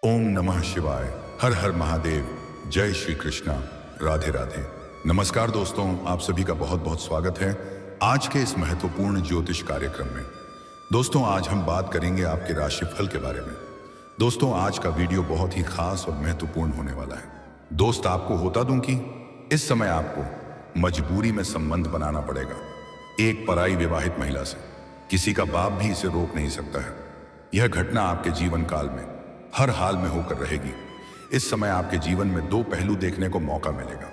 ओम नमः शिवाय। हर हर महादेव। जय श्री कृष्णा। राधे राधे। नमस्कार दोस्तों, आप सभी का बहुत बहुत स्वागत है आज के इस महत्वपूर्ण ज्योतिष कार्यक्रम में। दोस्तों, आज हम बात करेंगे आपके राशिफल के बारे में। दोस्तों, आज का वीडियो बहुत ही खास और महत्वपूर्ण होने वाला है। दोस्त, आपको होता दूं कि इस समय आपको मजबूरी में संबंध बनाना पड़ेगा एक पराई विवाहित महिला से। किसी का बाप भी इसे रोक नहीं सकता है। यह घटना आपके जीवन काल में हर हाल में होकर रहेगी। इस समय आपके जीवन में दो पहलू देखने को मौका मिलेगा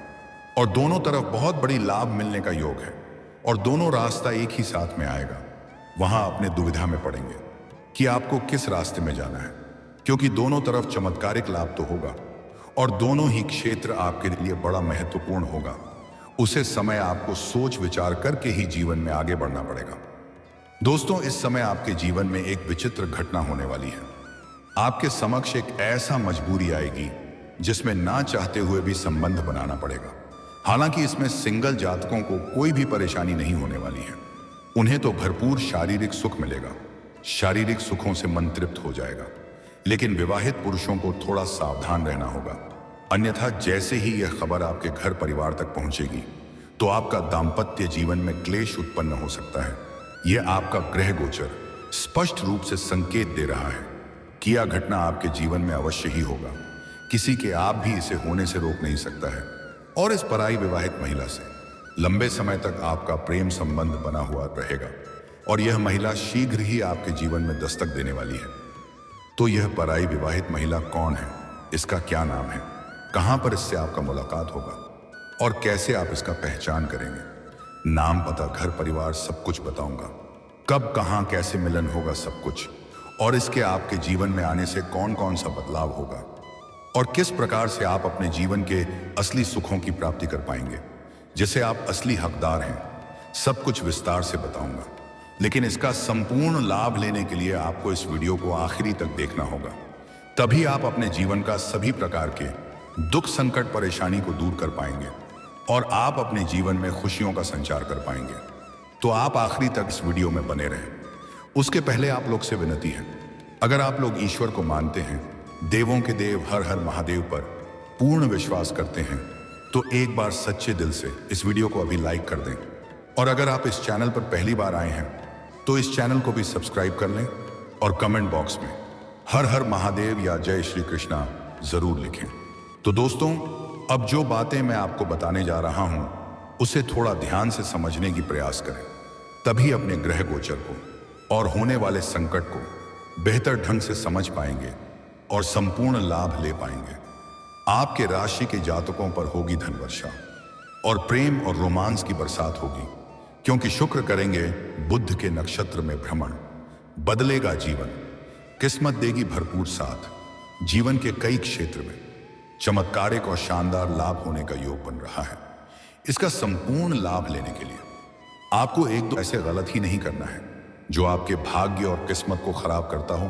और दोनों तरफ बहुत बड़ी लाभ मिलने का योग है और दोनों रास्ता एक ही साथ में आएगा। वहां अपने दुविधा में पड़ेंगे कि आपको किस रास्ते में जाना है, क्योंकि दोनों तरफ चमत्कारिक लाभ तो होगा और दोनों ही क्षेत्र आपके लिए बड़ा महत्वपूर्ण होगा। उसे समय आपको सोच विचार करके ही जीवन में आगे बढ़ना पड़ेगा। दोस्तों, इस समय आपके जीवन में एक विचित्र घटना होने वाली है। आपके समक्ष एक ऐसा मजबूरी आएगी जिसमें ना चाहते हुए भी संबंध बनाना पड़ेगा। हालांकि इसमें सिंगल जातकों को कोई भी परेशानी नहीं होने वाली है। उन्हें तो भरपूर शारीरिक सुख मिलेगा, शारीरिक सुखों से मन तृप्त हो जाएगा। लेकिन विवाहित पुरुषों को थोड़ा सावधान रहना होगा, अन्यथा जैसे ही यह खबर आपके घर परिवार तक पहुंचेगी तो आपका दाम्पत्य जीवन में क्लेश उत्पन्न हो सकता है। यह आपका ग्रह गोचर स्पष्ट रूप से संकेत दे रहा है कि यह घटना आपके जीवन में अवश्य ही होगा। किसी के आप भी इसे होने से रोक नहीं सकता है। और इस पराई विवाहित महिला से लंबे समय तक आपका प्रेम संबंध बना हुआ रहेगा और यह महिला शीघ्र ही आपके जीवन में दस्तक देने वाली है। तो यह पराई विवाहित महिला कौन है, इसका क्या नाम है, कहां पर इससे आपका मुलाकात होगा और कैसे आप इसका पहचान करेंगे। नाम, पता, घर परिवार सब कुछ बताऊंगा। कब, कहां, कैसे मिलन होगा, सब कुछ। और इसके आपके जीवन में आने से कौन कौन सा बदलाव होगा और किस प्रकार से आप अपने जीवन के असली सुखों की प्राप्ति कर पाएंगे, जिसे आप असली हकदार हैं, सब कुछ विस्तार से बताऊंगा। लेकिन इसका संपूर्ण लाभ लेने के लिए आपको इस वीडियो को आखिरी तक देखना होगा। तभी आप अपने जीवन का सभी प्रकार के दुख, संकट, परेशानी को दूर कर पाएंगे और आप अपने जीवन में खुशियों का संचार कर पाएंगे। तो आप आखिरी तक इस वीडियो में बने रहें। उसके पहले आप लोग से विनती है, अगर आप लोग ईश्वर को मानते हैं, देवों के देव हर हर महादेव पर पूर्ण विश्वास करते हैं, तो एक बार सच्चे दिल से इस वीडियो को अभी लाइक कर दें। और अगर आप इस चैनल पर पहली बार आए हैं तो इस चैनल को भी सब्सक्राइब कर लें और कमेंट बॉक्स में हर हर महादेव या जय श्री कृष्णा जरूर लिखें। तो दोस्तों, अब जो बातें मैं आपको बताने जा रहा हूं उसे थोड़ा ध्यान से समझने की प्रयास करें, तभी अपने ग्रह गोचर को और होने वाले संकट को बेहतर ढंग से समझ पाएंगे और संपूर्ण लाभ ले पाएंगे। आपके राशि के जातकों पर होगी धन वर्षा और प्रेम और रोमांस की बरसात होगी, क्योंकि शुक्र करेंगे बुध के नक्षत्र में भ्रमण। बदलेगा जीवन, किस्मत देगी भरपूर साथ। जीवन के कई क्षेत्र में चमत्कारिक और शानदार लाभ होने का योग बन रहा है। इसका संपूर्ण लाभ लेने के लिए आपको एक दो ऐसे गलत ही नहीं करना है जो आपके भाग्य और किस्मत को खराब करता हो।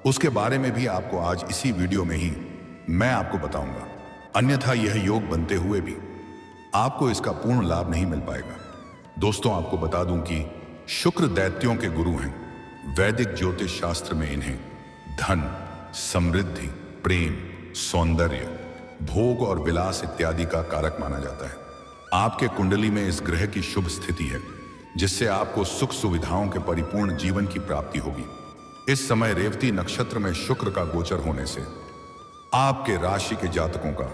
उसके बारे में भी आपको आज इसी वीडियो में ही मैं आपको बताऊंगा, अन्यथा यह योग बनते हुए भी आपको इसका पूर्ण लाभ नहीं मिल पाएगा। दोस्तों, आपको बता दूं कि शुक्र दैत्यों के गुरु हैं। वैदिक ज्योतिष शास्त्र में इन्हें धन, समृद्धि, प्रेम, सौंदर्य, भोग और विलास इत्यादि का कारक माना जाता है। आपके कुंडली में इस ग्रह की शुभ स्थिति है, जिससे आपको सुख सुविधाओं के परिपूर्ण जीवन की प्राप्ति होगी। इस समय रेवती नक्षत्र में शुक्र का गोचर होने से आपके राशि के जातकों का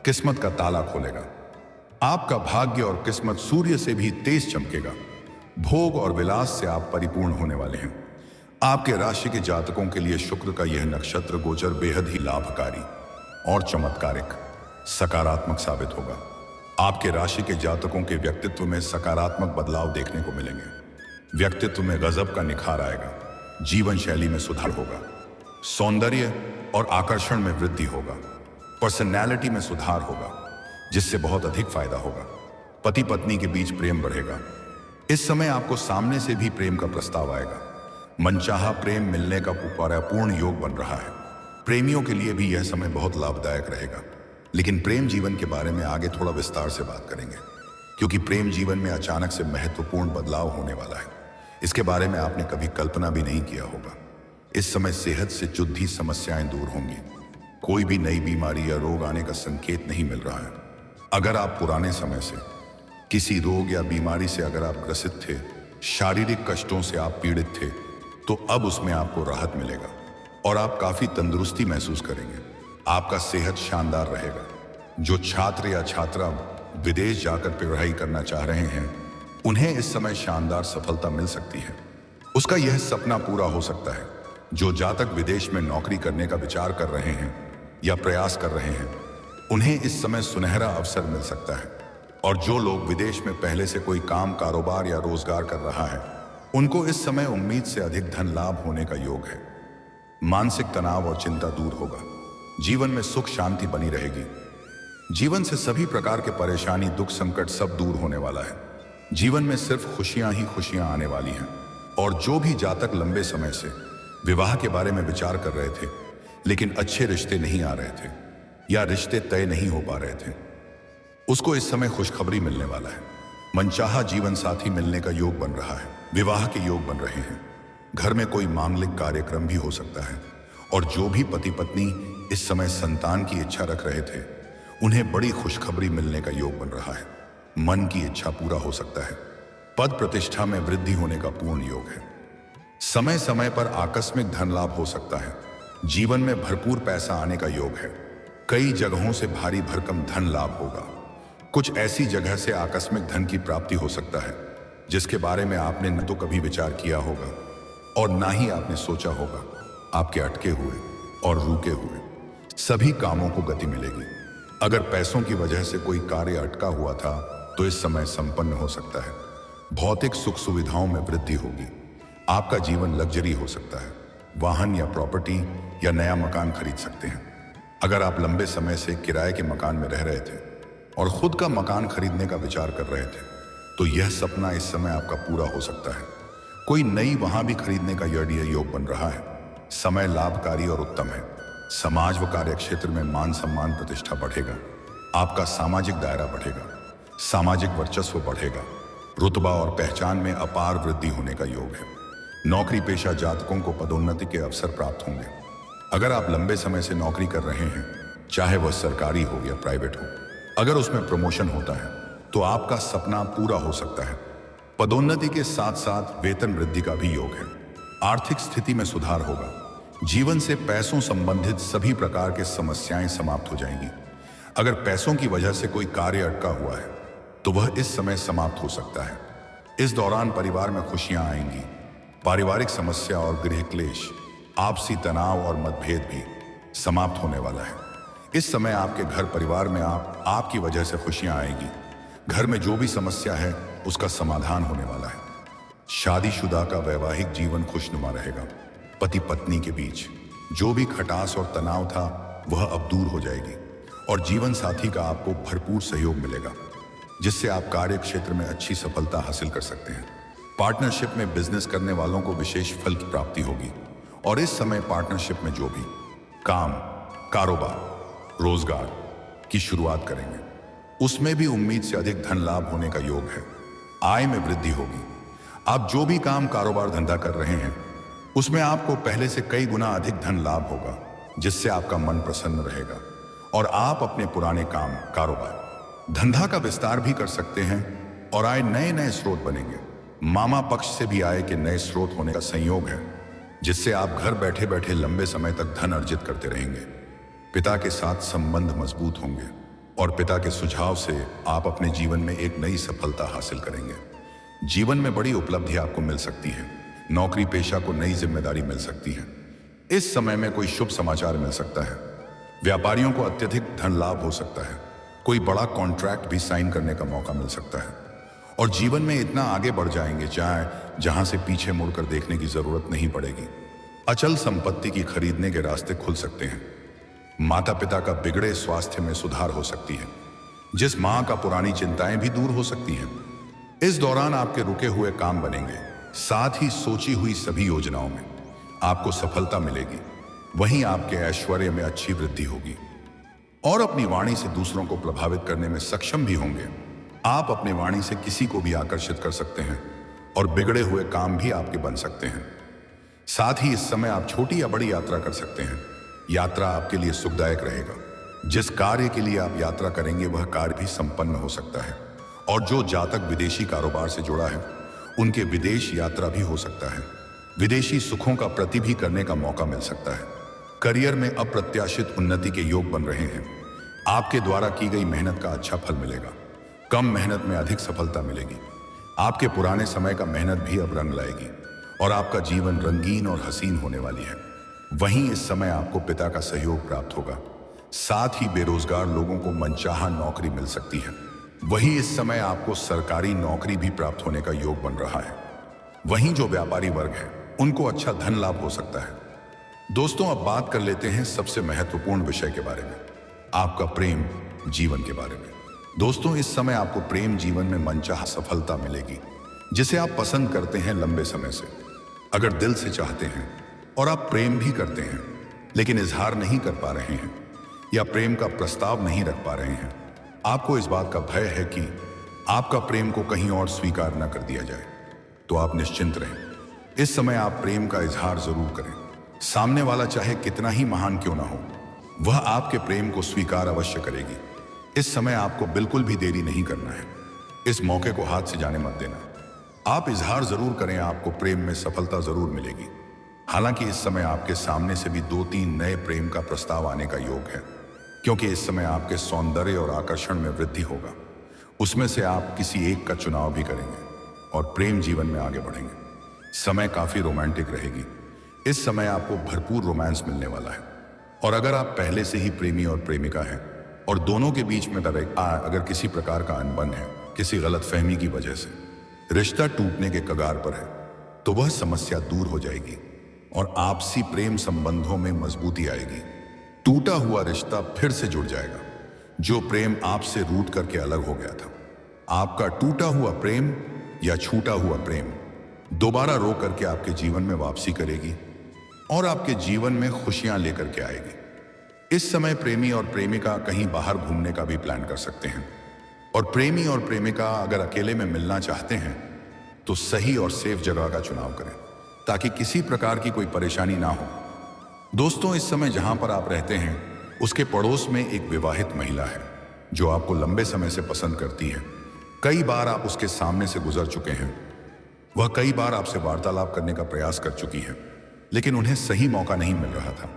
किस्मत का ताला खोलेगा। आपका भाग्य और किस्मत सूर्य से भी तेज चमकेगा। भोग और विलास से आप परिपूर्ण होने वाले हैं। आपके राशि के जातकों के लिए शुक्र का यह नक्षत्र गोचर बेहद ही लाभकारी और चमत्कारिक, सकारात्मक साबित होगा। आपके राशि के जातकों के व्यक्तित्व में सकारात्मक बदलाव देखने को मिलेंगे। व्यक्तित्व में गजब का निखार आएगा, जीवन शैली में सुधार होगा, सौंदर्य और आकर्षण में वृद्धि होगा, पर्सनैलिटी में सुधार होगा, जिससे बहुत अधिक फायदा होगा। पति पत्नी के बीच प्रेम बढ़ेगा। इस समय आपको सामने से भी प्रेम का प्रस्ताव आएगा। मनचाहा प्रेम मिलने का पूर्ण योग बन रहा है। प्रेमियों के लिए भी यह समय बहुत लाभदायक रहेगा। लेकिन प्रेम जीवन के बारे में आगे थोड़ा विस्तार से बात करेंगे, क्योंकि प्रेम जीवन में अचानक से महत्वपूर्ण बदलाव होने वाला है। इसके बारे में आपने कभी कल्पना भी नहीं किया होगा। इस समय सेहत से जुड़ी समस्याएं दूर होंगी। कोई भी नई बीमारी या रोग आने का संकेत नहीं मिल रहा है। अगर आप पुराने समय से किसी रोग या बीमारी से अगर आप ग्रसित थे, शारीरिक कष्टों से आप पीड़ित थे, तो अब उसमें आपको राहत मिलेगा और आप काफी तंदुरुस्ती महसूस करेंगे। आपका सेहत शानदार रहेगा। जो छात्र या छात्रा विदेश जाकर पढ़ाई करना चाह रहे हैं, उन्हें इस समय शानदार सफलता मिल सकती है। उसका यह सपना पूरा हो सकता है। जो जातक विदेश में नौकरी करने का विचार कर रहे हैं या प्रयास कर रहे हैं, उन्हें इस समय सुनहरा अवसर मिल सकता है। और जो लोग विदेश में पहले से कोई काम, कारोबार या रोजगार कर रहा है, उनको इस समय उम्मीद से अधिक धन लाभ होने का योग है। मानसिक तनाव और चिंता दूर होगा। जीवन में सुख शांति बनी रहेगी। जीवन से सभी प्रकार के परेशानी, दुख, संकट सब दूर होने वाला है। जीवन में सिर्फ खुशियां ही खुशियां आने वाली हैं। और जो भी जातक लंबे समय से विवाह के बारे में विचार कर रहे थे, लेकिन अच्छे रिश्ते नहीं आ रहे थे या रिश्ते तय नहीं हो पा रहे थे, उसको इस समय खुशखबरी मिलने वाला है। मनचाहा जीवन साथी मिलने का योग बन रहा है। विवाह के योग बन रहे हैं। घर में कोई मांगलिक कार्यक्रम भी हो सकता है। और जो भी पति पत्नी इस समय संतान की इच्छा रख रहे थे, उन्हें बड़ी खुशखबरी मिलने का योग बन रहा है। मन की इच्छा पूरा हो सकता है। पद प्रतिष्ठा में वृद्धि होने का पूर्ण योग है। समय समय पर आकस्मिक धन लाभ हो सकता है। जीवन में भरपूर पैसा आने का योग है। कई जगहों से भारी भरकम धन लाभ होगा। कुछ ऐसी जगह से आकस्मिक धन की प्राप्ति हो सकता है जिसके बारे में आपने न तो कभी विचार किया होगा और ना ही आपने सोचा होगा। आपके अटके हुए और रुके हुए सभी कामों को गति मिलेगी। अगर पैसों की वजह से कोई कार्य अटका हुआ था, तो इस समय संपन्न हो सकता है। भौतिक सुख सुविधाओं में वृद्धि होगी। आपका जीवन लग्जरी हो सकता है। वाहन या प्रॉपर्टी या नया मकान खरीद सकते हैं। अगर आप लंबे समय से किराए के मकान में रह रहे थे और खुद का मकान खरीदने का विचार कर रहे थे, तो यह सपना इस समय आपका पूरा हो सकता है। कोई नई वहां भी खरीदने का यह योग बन रहा है। समय लाभकारी और उत्तम है। समाज व कार्य क्षेत्र में मान सम्मान प्रतिष्ठा बढ़ेगा। आपका सामाजिक दायरा बढ़ेगा। सामाजिक वर्चस्व बढ़ेगा। रुतबा और पहचान में अपार वृद्धि होने का योग है। नौकरी पेशा जातकों को पदोन्नति के अवसर प्राप्त होंगे। अगर आप लंबे समय से नौकरी कर रहे हैं, चाहे वह सरकारी हो या प्राइवेट हो, अगर उसमें प्रमोशन होता है तो आपका सपना पूरा हो सकता है। पदोन्नति के साथ साथ वेतन वृद्धि का भी योग है। आर्थिक स्थिति में सुधार होगा। जीवन से पैसों संबंधित सभी प्रकार के समस्याएं समाप्त हो जाएंगी। अगर पैसों की वजह से कोई कार्य अटका हुआ है, तो वह इस समय समाप्त हो सकता है। इस दौरान परिवार में खुशियां आएंगी। पारिवारिक समस्या और गृह क्लेश, आपसी तनाव और मतभेद भी समाप्त होने वाला है। इस समय आपके घर परिवार में आपकी वजह से खुशियां आएगी। घर में जो भी समस्या है, उसका समाधान होने वाला है। शादीशुदा का वैवाहिक जीवन खुशनुमा रहेगा। पति पत्नी के बीच जो भी खटास और तनाव था, वह अब दूर हो जाएगी और जीवन साथी का आपको भरपूर सहयोग मिलेगा, जिससे आप कार्य क्षेत्र में अच्छी सफलता हासिल कर सकते हैं। पार्टनरशिप में बिजनेस करने वालों को विशेष फल की प्राप्ति होगी। और इस समय पार्टनरशिप में जो भी काम, कारोबार, रोजगार की शुरुआत करेंगे, उसमें भी उम्मीद से अधिक धन लाभ होने का योग है। आय में वृद्धि होगी। आप जो भी काम, कारोबार, धंधा कर रहे हैं, उसमें आपको पहले से कई गुना अधिक धन लाभ होगा, जिससे आपका मन प्रसन्न रहेगा और आप अपने पुराने काम, कारोबार, धंधा का विस्तार भी कर सकते हैं और आय नए नए स्रोत बनेंगे। मामा पक्ष से भी आय के नए स्रोत होने का संयोग है, जिससे आप घर बैठे बैठे लंबे समय तक धन अर्जित करते रहेंगे। पिता के साथ संबंध मजबूत होंगे और पिता के सुझाव से आप अपने जीवन में एक नई सफलता हासिल करेंगे। जीवन में बड़ी उपलब्धि आपको मिल सकती है। नौकरी पेशा को नई जिम्मेदारी मिल सकती है। इस समय में कोई शुभ समाचार मिल सकता है। व्यापारियों को अत्यधिक धन लाभ हो सकता है। कोई बड़ा कॉन्ट्रैक्ट भी साइन करने का मौका मिल सकता है और जीवन में इतना आगे बढ़ जाएंगे जहां से पीछे मुड़कर देखने की जरूरत नहीं पड़ेगी। अचल संपत्ति की खरीदने के रास्ते खुल सकते हैं। माता पिता का बिगड़े स्वास्थ्य में सुधार हो सकती है। जिस मां का पुरानी चिंताएं भी दूर हो सकती हैं। इस दौरान आपके रुके हुए काम बनेंगे। साथ ही सोची हुई सभी योजनाओं में आपको सफलता मिलेगी। वहीं आपके ऐश्वर्य में अच्छी वृद्धि होगी और अपनी वाणी से दूसरों को प्रभावित करने में सक्षम भी होंगे। आप अपनी वाणी से किसी को भी आकर्षित कर सकते हैं और बिगड़े हुए काम भी आपके बन सकते हैं। साथ ही इस समय आप छोटी या बड़ी यात्रा कर सकते हैं। यात्रा आपके लिए सुखदायक रहेगा। जिस कार्य के लिए आप यात्रा करेंगे वह कार्य भी संपन्न हो सकता है। और जो जातक विदेशी कारोबार से जुड़ा है उनके विदेश यात्रा भी हो सकता है। विदेशी सुखों का प्रति भी करने का मौका मिल सकता है। करियर में अप्रत्याशित उन्नति के योग बन रहे हैं। आपके द्वारा की गई मेहनत का अच्छा फल मिलेगा। कम मेहनत में अधिक सफलता मिलेगी। आपके पुराने समय का मेहनत भी अब रंग लाएगी और आपका जीवन रंगीन और हसीन होने वाली है। वहीं इस समय आपको पिता का सहयोग प्राप्त होगा। साथ ही बेरोजगार लोगों को मनचाहा नौकरी मिल सकती है। वहीं इस समय आपको सरकारी नौकरी भी प्राप्त होने का योग बन रहा है। वहीं जो व्यापारी वर्ग है उनको अच्छा धन लाभ हो सकता है। दोस्तों, अब बात कर लेते हैं सबसे महत्वपूर्ण विषय के बारे में, आपका प्रेम जीवन के बारे में। दोस्तों, इस समय आपको प्रेम जीवन में मनचाहा सफलता मिलेगी जिसे आप पसंद करते हैं लंबे समय से। अगर दिल से चाहते हैं और आप प्रेम भी करते हैं लेकिन इजहार नहीं कर पा रहे हैं या प्रेम का प्रस्ताव नहीं रख पा रहे हैं, आपको इस बात का भय है कि आपका प्रेम को कहीं और स्वीकार न कर दिया जाए, तो आप निश्चिंत रहें। इस समय आप प्रेम का इजहार जरूर करें। सामने वाला चाहे कितना ही महान क्यों ना हो, वह आपके प्रेम को स्वीकार अवश्य करेगी। इस समय आपको बिल्कुल भी देरी नहीं करना है। इस मौके को हाथ से जाने मत देना। आप इजहार जरूर करें, आपको प्रेम में सफलता जरूर मिलेगी। हालांकि इस समय आपके सामने से भी 2-3 नए प्रेम का प्रस्ताव आने का योग है, क्योंकि इस समय आपके सौंदर्य और आकर्षण में वृद्धि होगा। उसमें से आप किसी एक का चुनाव भी करेंगे और प्रेम जीवन में आगे बढ़ेंगे। समय काफी रोमांटिक रहेगी। इस समय आपको भरपूर रोमांस मिलने वाला है। और अगर आप पहले से ही प्रेमी और प्रेमिका हैं और दोनों के बीच में अगर किसी प्रकार का अनबन है, किसी गलतफहमी की वजह से रिश्ता टूटने के कगार पर है, तो वह समस्या दूर हो जाएगी और आपसी प्रेम संबंधों में मजबूती आएगी। टूटा हुआ रिश्ता फिर से जुड़ जाएगा। जो प्रेम आपसे रूठ करके अलग हो गया था, आपका टूटा हुआ प्रेम या छूटा हुआ प्रेम दोबारा रो करके आपके जीवन में वापसी करेगी और आपके जीवन में खुशियां लेकर के आएगी। इस समय प्रेमी और प्रेमिका कहीं बाहर घूमने का भी प्लान कर सकते हैं। और प्रेमी और प्रेमिका अगर अकेले में मिलना चाहते हैं तो सही और सेफ जगह का चुनाव करें ताकि किसी प्रकार की कोई परेशानी ना हो। दोस्तों, इस समय जहां पर आप रहते हैं उसके पड़ोस में एक विवाहित महिला है जो आपको लंबे समय से पसंद करती है। कई बार आप उसके सामने से गुजर चुके हैं। वह कई बार आपसे वार्तालाप करने का प्रयास कर चुकी है, लेकिन उन्हें सही मौका नहीं मिल रहा था।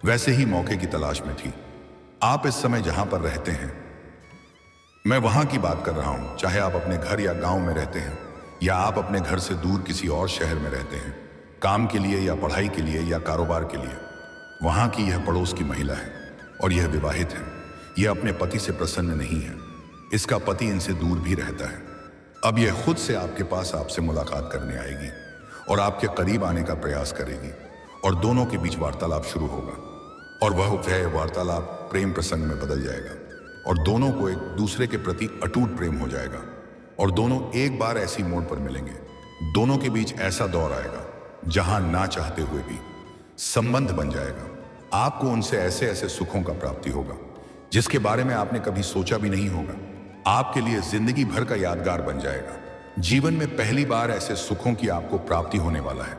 वैसे ही मौके की तलाश में थी। आप इस समय जहां पर रहते हैं, मैं वहां की बात कर रहा हूं, चाहे आप अपने घर या गांव में रहते हैं या आप अपने घर से दूर किसी और शहर में रहते हैं, काम के लिए या पढ़ाई के लिए या कारोबार के लिए। वहां की यह पड़ोस की महिला है और यह विवाहित है। यह अपने पति से प्रसन्न नहीं है। इसका पति इनसे दूर भी रहता है। अब यह खुद से आपके पास आपसे मुलाकात करने आएगी और आपके करीब आने का प्रयास करेगी और दोनों के बीच वार्तालाप शुरू होगा और वह वार्तालाप प्रेम प्रसंग में बदल जाएगा और दोनों को एक दूसरे के प्रति अटूट प्रेम हो जाएगा और दोनों एक बार ऐसी मोड़ पर मिलेंगे। दोनों के बीच ऐसा दौर आएगा जहां ना चाहते हुए भी संबंध बन जाएगा। आपको उनसे ऐसे ऐसे सुखों का प्राप्ति होगा जिसके बारे में आपने कभी सोचा भी नहीं होगा। आपके लिए जिंदगी भर का यादगार बन जाएगा। जीवन में पहली बार ऐसे सुखों की आपको प्राप्ति होने वाला है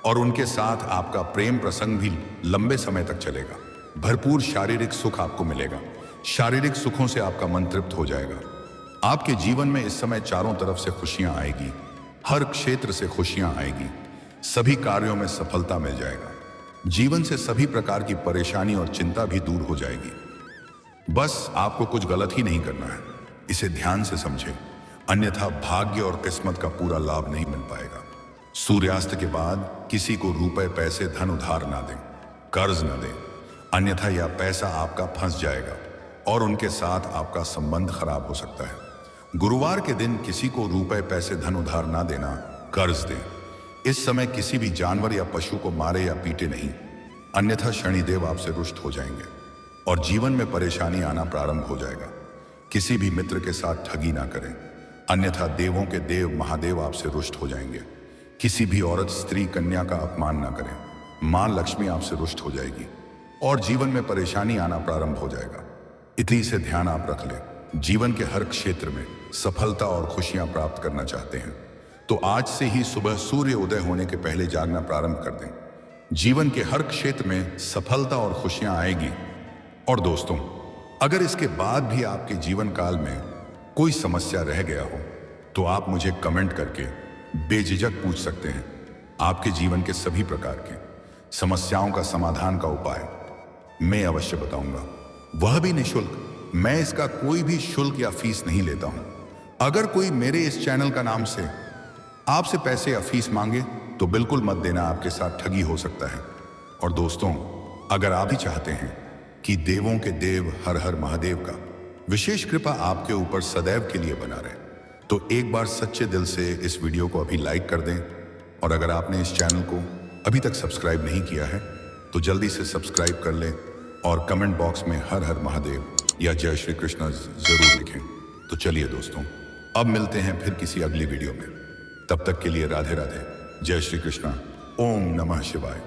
और उनके साथ आपका प्रेम प्रसंग भी लंबे समय तक चलेगा। भरपूर शारीरिक सुख आपको मिलेगा। शारीरिक सुखों से आपका मन तृप्त हो जाएगा। आपके जीवन में इस समय चारों तरफ से खुशियां आएगी। हर क्षेत्र से खुशियां आएगी। सभी कार्यों में सफलता मिल जाएगा। जीवन से सभी प्रकार की परेशानी और चिंता भी दूर हो जाएगी। बस आपको कुछ गलत ही नहीं करना है, इसे ध्यान से समझें, अन्यथा भाग्य और किस्मत का पूरा लाभ नहीं मिल पाएगा। सूर्यास्त के बाद किसी को रुपए पैसे धन उधार ना दें, कर्ज न दें, अन्यथा यह पैसा आपका फंस जाएगा और उनके साथ आपका संबंध खराब हो सकता है। गुरुवार के दिन किसी को रुपए पैसे धन उधार ना देना, कर्ज दें। इस समय किसी भी जानवर या पशु को मारे या पीटे नहीं, अन्यथा शनिदेव आपसे रुष्ट हो जाएंगे और जीवन में परेशानी आना प्रारंभ हो जाएगा। किसी भी मित्र के साथ ठगी ना करें, अन्यथा देवों के देव महादेव आपसे रुष्ट हो जाएंगे। किसी भी औरत स्त्री कन्या का अपमान ना करें, मां लक्ष्मी आपसे रुष्ट हो जाएगी और जीवन में परेशानी आना प्रारंभ हो जाएगा। इतनी से ध्यान आप रख लें। जीवन के हर क्षेत्र में सफलता और खुशियां प्राप्त करना चाहते हैं तो आज से ही सुबह सूर्य उदय होने के पहले जागना प्रारंभ कर दें। जीवन के हर क्षेत्र में सफलता और खुशियां आएगी। और दोस्तों, अगर इसके बाद भी आपके जीवन काल में कोई समस्या रह गया हो तो आप मुझे कमेंट करके बेझिझक पूछ सकते हैं। आपके जीवन के सभी प्रकार के समस्याओं का समाधान का उपाय मैं अवश्य बताऊंगा, वह भी निःशुल्क। मैं इसका कोई भी शुल्क या फीस नहीं लेता हूं। अगर कोई मेरे इस चैनल का नाम से आपसे पैसे या फीस मांगे तो बिल्कुल मत देना, आपके साथ ठगी हो सकता है। और दोस्तों, अगर आप भी चाहते हैं कि देवों के देव हर हर महादेव का विशेष कृपा आपके ऊपर सदैव के लिए बना रहे, तो एक बार सच्चे दिल से इस वीडियो को अभी लाइक कर दें। और अगर आपने इस चैनल को अभी तक सब्सक्राइब नहीं किया है तो जल्दी से सब्सक्राइब कर लें और कमेंट बॉक्स में हर हर महादेव या जय श्री कृष्ण जरूर लिखें। तो चलिए दोस्तों, अब मिलते हैं फिर किसी अगली वीडियो में। तब तक के लिए राधे राधे, जय श्री कृष्ण, ओम नमः शिवाय।